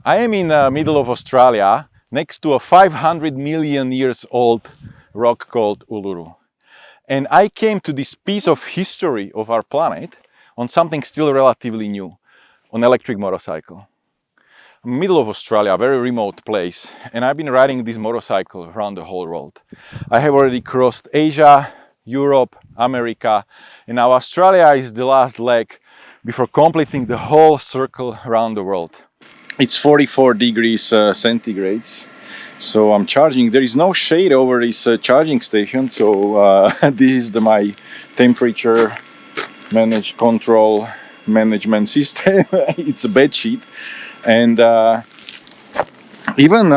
I am in the middle of Australia, next to a 500 million years old rock called Uluru. And I came to this piece of history of our planet on something still relatively new, on electric motorcycle. Middle of Australia, a very remote place, and I've been riding this motorcycle around the whole world. I have already crossed Asia, Europe, America, and now Australia is the last leg before completing the whole circle around the world. It's 44 degrees centigrade, so I'm charging. There is no shade over this charging station, so this is my temperature control management system. It's a bed sheet, and even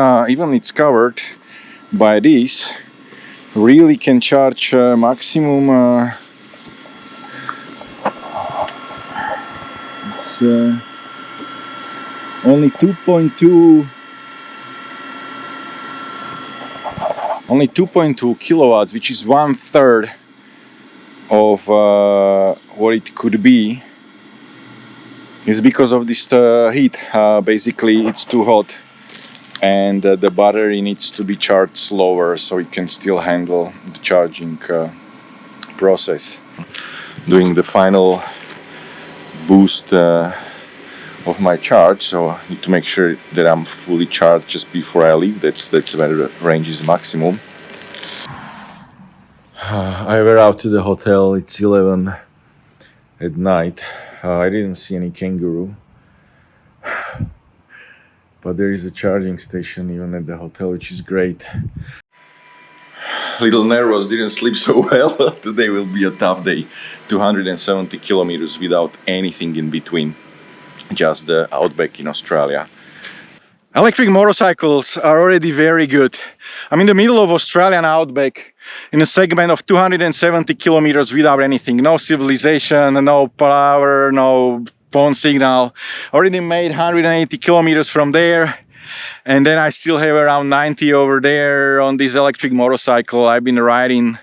it's covered by this. Really can charge maximum. It's only 2.2 kilowatts, which is 1/3 of what it could be. It's because of this heat. Basically, it's too hot, and the battery needs to be charged slower so it can still handle the charging process. Doing the final boost of my charge, so I need to make sure that I'm fully charged just before I leave. That's where the range is maximum. I went out to the hotel. It's 11 at night. I didn't see any kangaroo, but there is a charging station even at the hotel, which is great. Little nervous, didn't sleep so well. Today will be a tough day. 270 kilometers without anything in between. Just the Outback in Australia. Electric motorcycles are already very good. I'm in the middle of Australian Outback in a segment of 270 kilometers without anything. No civilization, no power, no phone signal. Already made 180 kilometers from there. And then I still have around 90 over there on this electric motorcycle. I've been riding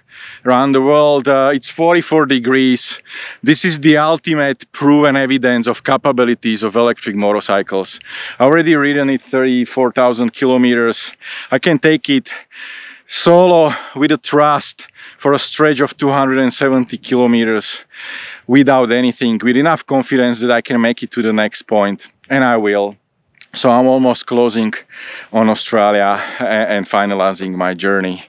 around the world. It's 44 degrees. This is the ultimate proven evidence of capabilities of electric motorcycles. I already ridden it 34,000 kilometers. I can take it solo with a trust for a stretch of 270 kilometers without anything, with enough confidence that I can make it to the next point, and I will. So I'm almost closing on Australia and finalizing my journey.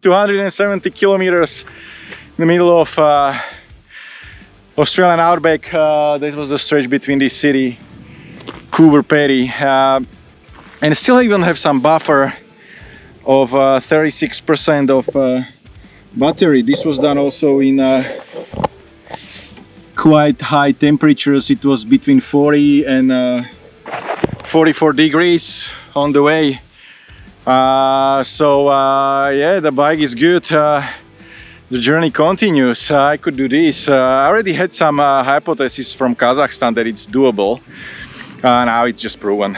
270 kilometers in the middle of Australian Outback. That was the stretch between this city, Coober, Pedy, and still even have some buffer of 36% of battery. This was done also in quite high temperatures. It was between 40 and 44 degrees on the way. Yeah, the bike is good. The journey continues. I could do this. I already had some hypothesis from Kazakhstan that it's doable. Now it's just proven.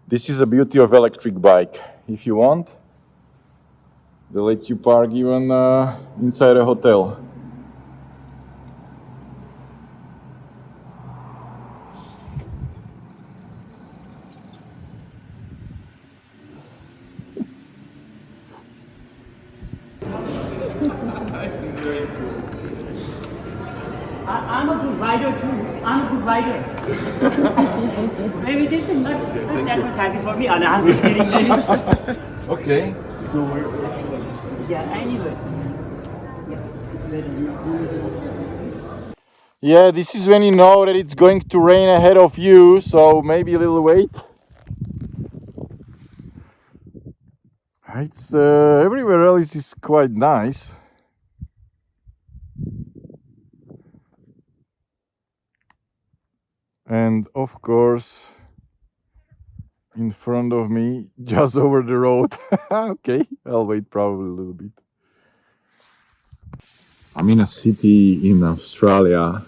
This is the beauty of electric bike. If you want, they let you park even inside a hotel. I'm a good rider too. I'm a good rider. Maybe this is not that much happy for me. I'm just kidding. Okay. So Yeah, anyways. Yeah, it's better. yeah, this is when you know that it's going to rain ahead of you, so maybe a little wait. It's everywhere else is quite nice. And of course, in front of me, just over the road. Okay, I'll wait probably a little bit. I'm in a city in Australia,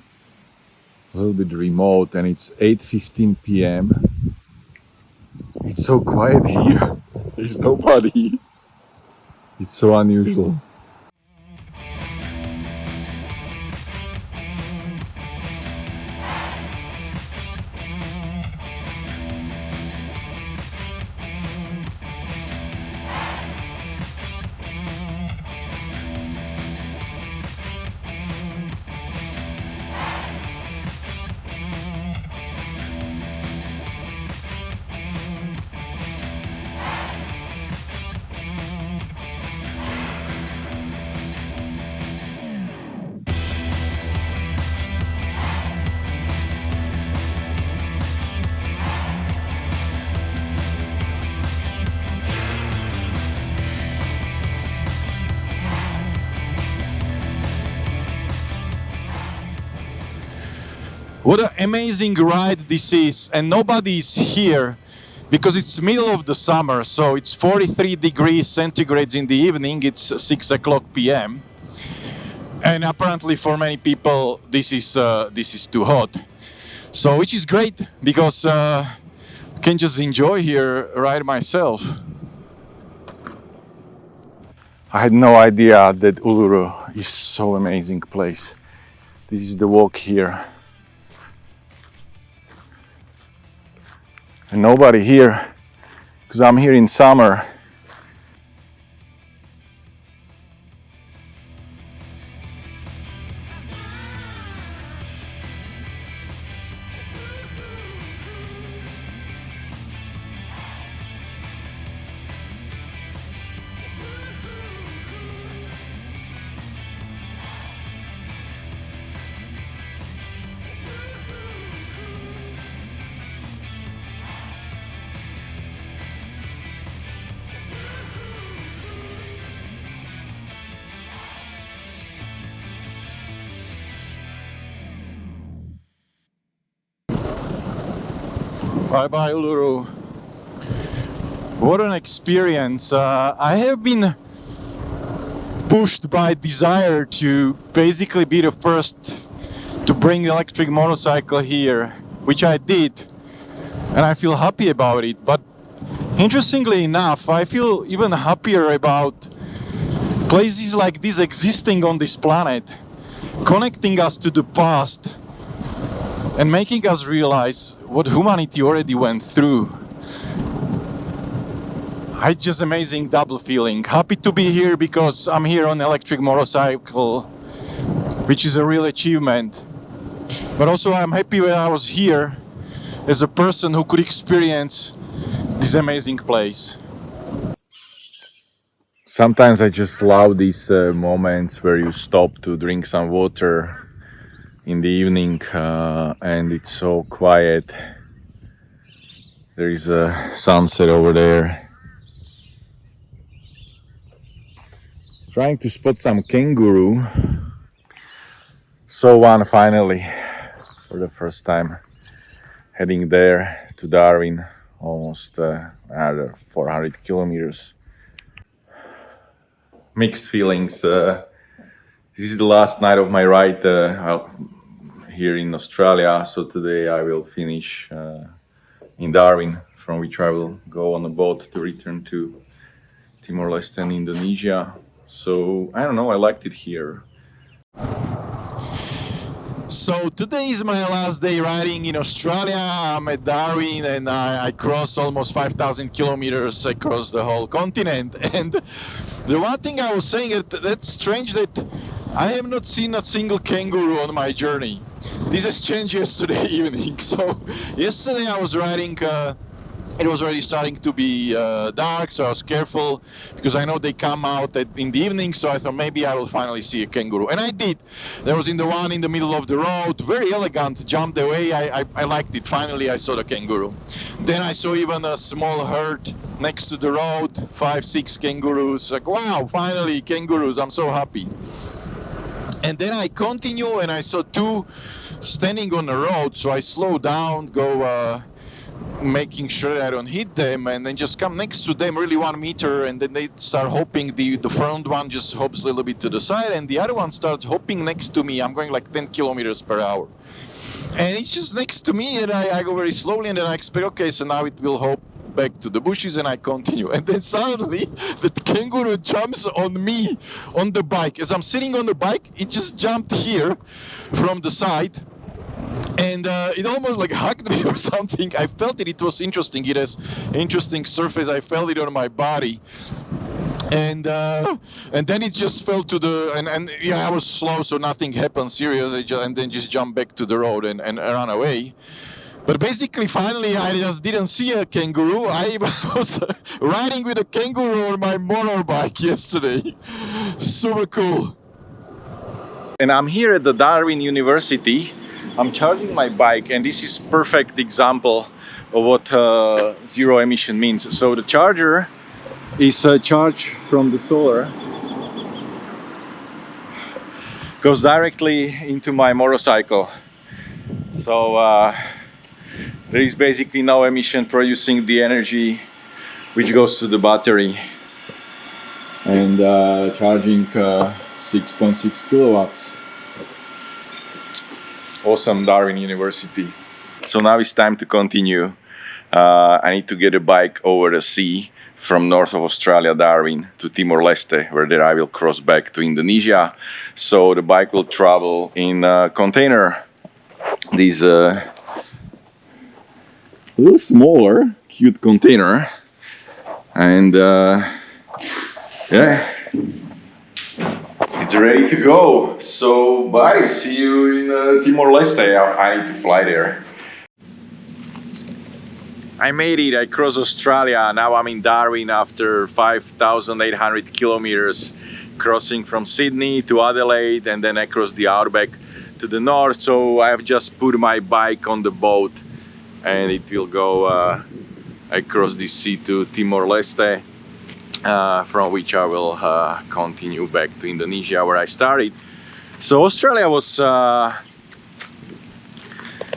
a little bit remote, and it's 8:15 p.m. It's so quiet here. There's nobody. It's so unusual. What an amazing ride this is, and nobody's here because it's middle of the summer, so it's 43 degrees centigrade in the evening. It's 6 o'clock p.m. and apparently for many people this is too hot. So which is great because I can just enjoy here ride myself. I had no idea that Uluru is so amazing place. This is the walk here. And nobody here because I'm here in summer. Bye bye Uluru. What an experience. I have been pushed by desire to basically be the first to bring electric motorcycle here, which I did, and I feel happy about it. But interestingly enough, I feel even happier about places like this existing on this planet, connecting us to the past and making us realize what humanity already went through. It's just amazing double feeling. Happy to be here because I'm here on electric motorcycle, which is a real achievement. But also I'm happy when I was here as a person who could experience this amazing place. Sometimes I just love these moments where you stop to drink some water in the evening and it's so quiet. There is a sunset over there. Trying to spot some kangaroo. Saw one finally for the first time. Heading there to Darwin, almost another 400 kilometers. Mixed feelings. This is the last night of my ride here in Australia. So today I will finish in Darwin, from which I will go on a boat to return to Timor-Leste and Indonesia. So I don't know, I liked it here. So today is my last day riding in Australia. I'm at Darwin and I crossed almost 5,000 kilometers across the whole continent. And the one thing I was saying, that's strange that I have not seen a single kangaroo on my journey. This has changed yesterday evening. So yesterday I was riding, it was already starting to be dark, so I was careful because I know they come out in the evening, so I thought maybe I will finally see a kangaroo. And I did. There was in the one in the middle of the road, very elegant, jumped away. I liked it. Finally, I saw the kangaroo. Then I saw even a small herd next to the road, 5-6 kangaroos. Like, wow, finally kangaroos, I'm so happy. And then I continue and I saw two standing on the road, so I slow down, go making sure I don't hit them, and then just come next to them really 1 meter, and then they start hopping. The front one just hops a little bit to the side and the other one starts hopping next to me. I'm going like 10 kilometers per hour and it's just next to me, and I go very slowly, and then I expect, okay, so now it will hop back to the bushes, and I continue, and then suddenly the kangaroo jumps on me on the bike. As I'm sitting on the bike, it just jumped here from the side, and it almost like hugged me or something. I felt it. It was interesting. It has interesting surface. I felt it on my body, and then it just fell to the and yeah, I was slow, so nothing happened serious. And then just jumped back to the road and ran away. But basically, finally, I just didn't see a kangaroo. I was riding with a kangaroo on my motorbike yesterday. Super cool. And I'm here at the Darwin University. I'm charging my bike, and this is perfect example of what zero emission means. So the charger is charged from the solar, goes directly into my motorcycle. So there is basically no emission producing the energy which goes to the battery, and charging 6.6 kilowatts. Awesome, Darwin University. So now it's time to continue. I need to get a bike over the sea from north of Australia, Darwin, to Timor-Leste, where there I will cross back to Indonesia. So the bike will travel in a container. These a little smaller, cute container. And yeah, it's ready to go. So bye, see you in Timor-Leste. I need to fly there. I made it, I crossed Australia. Now I'm in Darwin after 5,800 kilometers, crossing from Sydney to Adelaide and then across the Outback to the north. So I have just put my bike on the boat and it will go across the sea to Timor-Leste, from which I will continue back to Indonesia where I started. So Australia was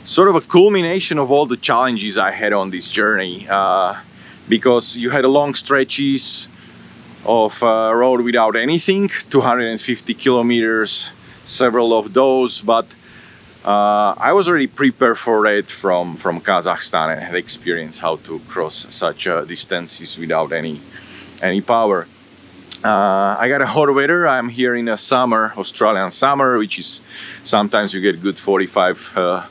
sort of a culmination of all the challenges I had on this journey, because you had long stretches of road without anything, 250 kilometers, several of those, but I was already prepared for it from Kazakhstan and had experienced how to cross such distances without any power. I got a hot weather. I'm here in a summer, Australian summer, which is sometimes you get good 45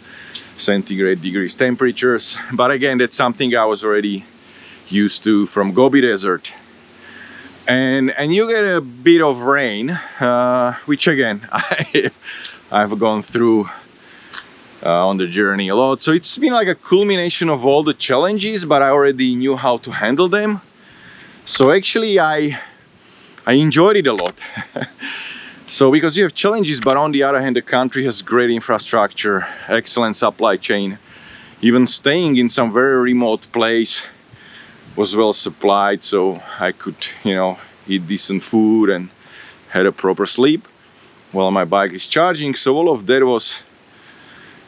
centigrade degrees temperatures, but again that's something I was already used to from Gobi desert. And you get a bit of rain, which again I've gone through on the journey a lot. So it's been like a culmination of all the challenges, but I already knew how to handle them. So actually I enjoyed it a lot. So because you have challenges, but on the other hand the country has great infrastructure, excellent supply chain. Even staying in some very remote place was well supplied, so I could, you know, eat decent food and had a proper sleep while my bike is charging. So all of that was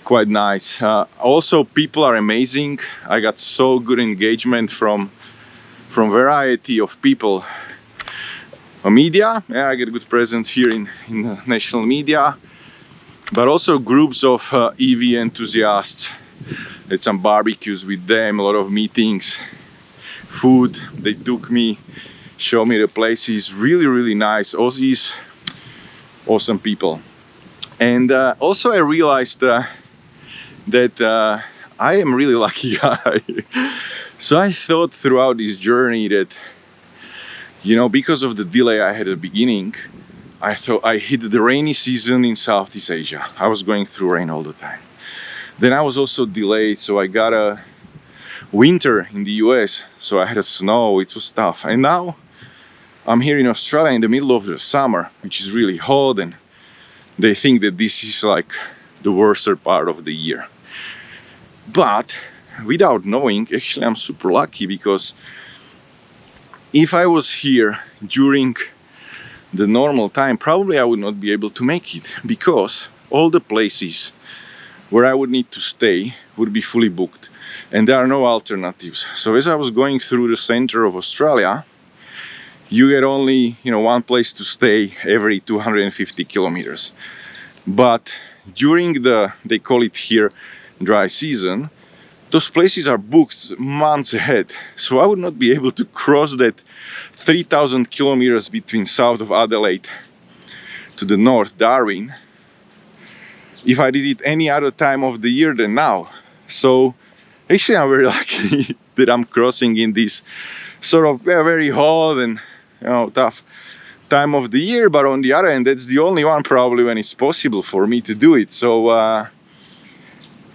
quite nice. Also people are amazing. I got so good engagement from variety of people. Media, yeah, I get a good presence here in the national media, but also groups of EV enthusiasts. Had some barbecues with them, a lot of meetings, food. They took me, showed me the places. Really nice. Aussies, awesome people. And also I realized that I am really lucky guy. So I thought throughout this journey that, you know, because of the delay I had at the beginning, I thought I hit the rainy season in Southeast Asia. I was going through rain all the time. Then I was also delayed, so I got a winter in the US, so I had a snow, it was tough. And now I'm here in Australia in the middle of the summer, which is really hot, and they think that this is like the worst part of the year. But without knowing, actually I'm super lucky, because if I was here during the normal time, probably I would not be able to make it, because all the places where I would need to stay would be fully booked and there are no alternatives. So as I was going through the center of Australia, you get only, you know, one place to stay every 250 kilometers. But during the, they call it here dry season, those places are booked months ahead. So I would not be able to cross that 3,000 kilometers between south of Adelaide to the north, Darwin, if I did it any other time of the year than now. So actually I'm very lucky that I'm crossing in this sort of very hot and, you know, tough time of the year. But on the other hand, that's the only one probably when it's possible for me to do it. So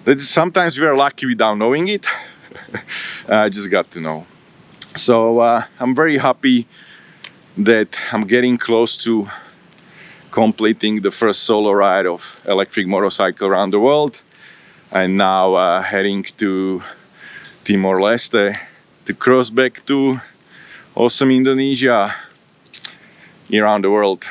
that's sometimes we are lucky without knowing it. I just got to know. So I'm very happy that I'm getting close to completing the first solo ride of electric motorcycle around the world, and now heading to Timor-Leste to cross back to awesome Indonesia around the world.